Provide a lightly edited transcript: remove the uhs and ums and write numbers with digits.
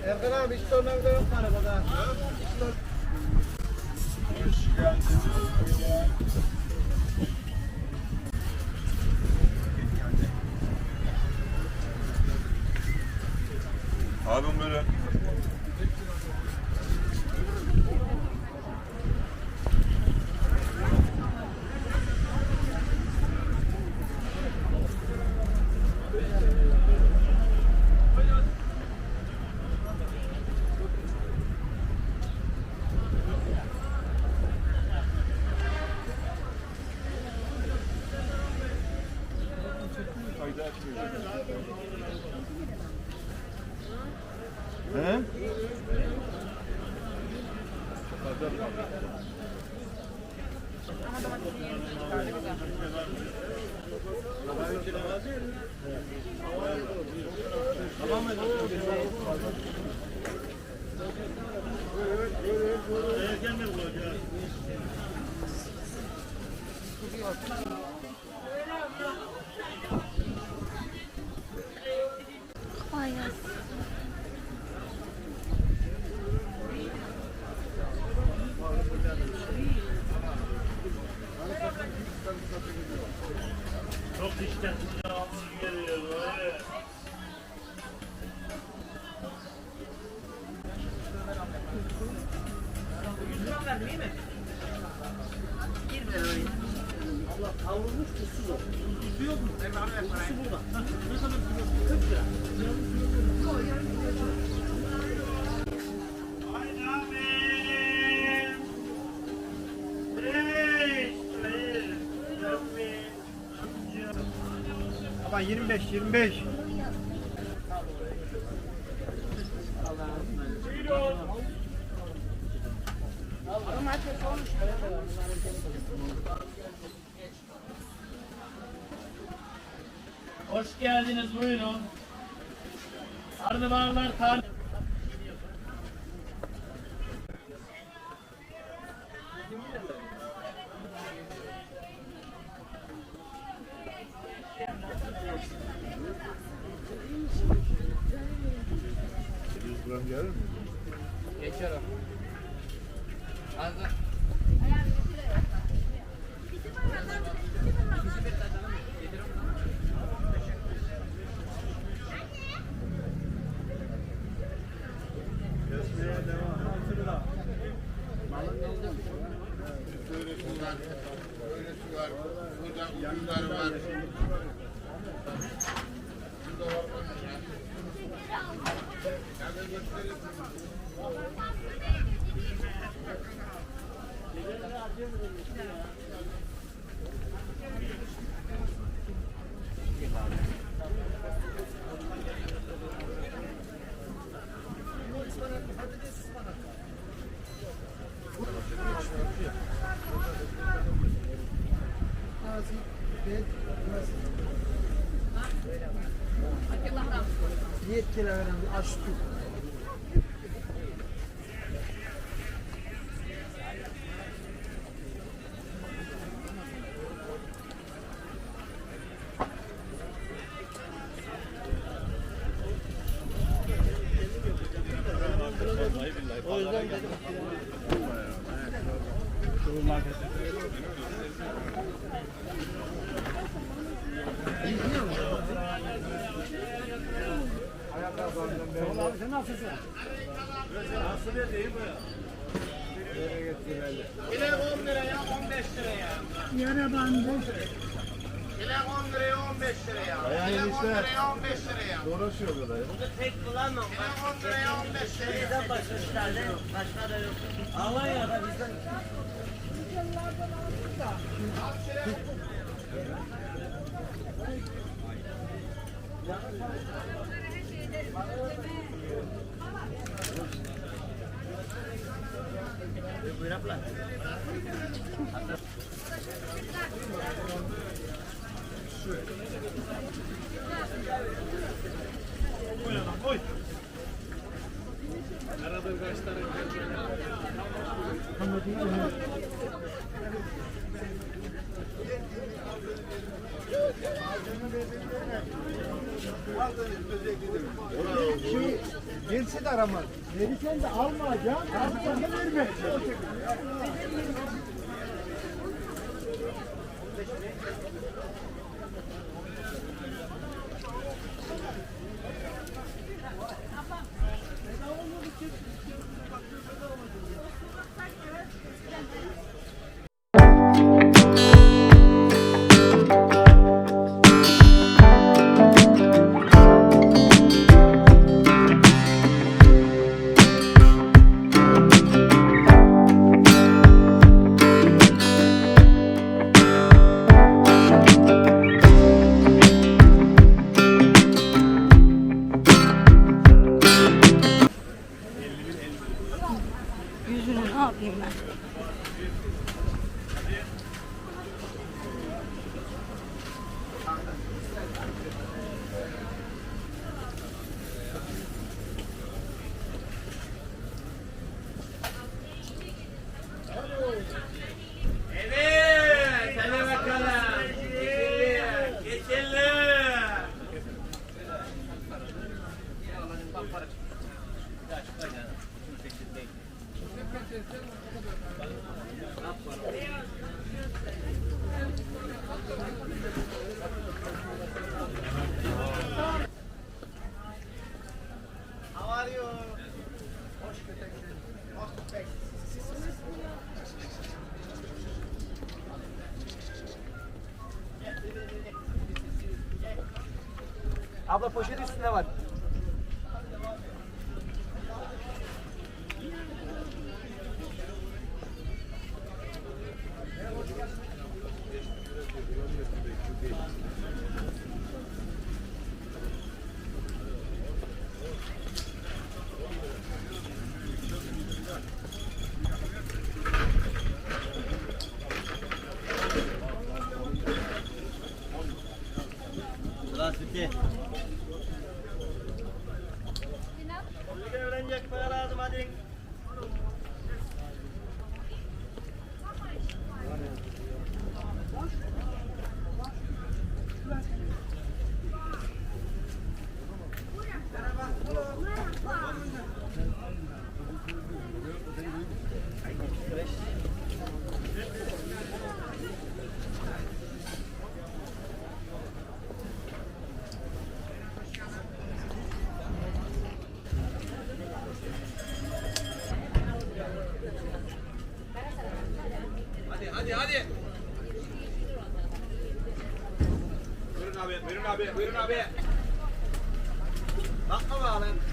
Erkan abi hiç tornavida yok mu arabada? Hoş geldiniz. Abim böyle. He? Kolay gelsin. Çok işten geliyor. Allah kavrulmuş tuzsuz o. Tuzlu yok mu? Tuzlu burada. Ne kadar tuzlu? 40 lira. Ama 25. Hoş geldiniz, buyurun. Ardıvarlar tane. Buram gelir mi? Geçer o. Kesmeye devam. 6 lira. Öylesi var, burada ucuzları var. Burada var mesela. Nerede göstereyim? Yetkili veren bir aç tut. O yüzden dedim. Abi sen nasılsın? Nasıl değil mi? Bilek 10 liraya 15 liraya. Yara bandı. Bilek 10 liraya 15 liraya. Bayağı Bilek 10 enişte. liraya 15 liraya. Uğraşıyor burada ya. Tek kullanmam. Bilek 10 liraya 15 liraya. Bizden başlamışlar değil mi? Başka da yok. Almanya'da bizden. Buyur abla. Koy adam koy. Aradır kaç tane Gelse de aramaz. Verirken de almayacağım. Almayacağım vermeyeceğim. Yüzünü ne yapayım ben? Evet, hadi bakalım. Geçelim. How are you? Abla poşet üstünde var. Здравствуйте. Öğrenecek para lazım hadi. Hadi. Buyurun abi. Bakma be abi.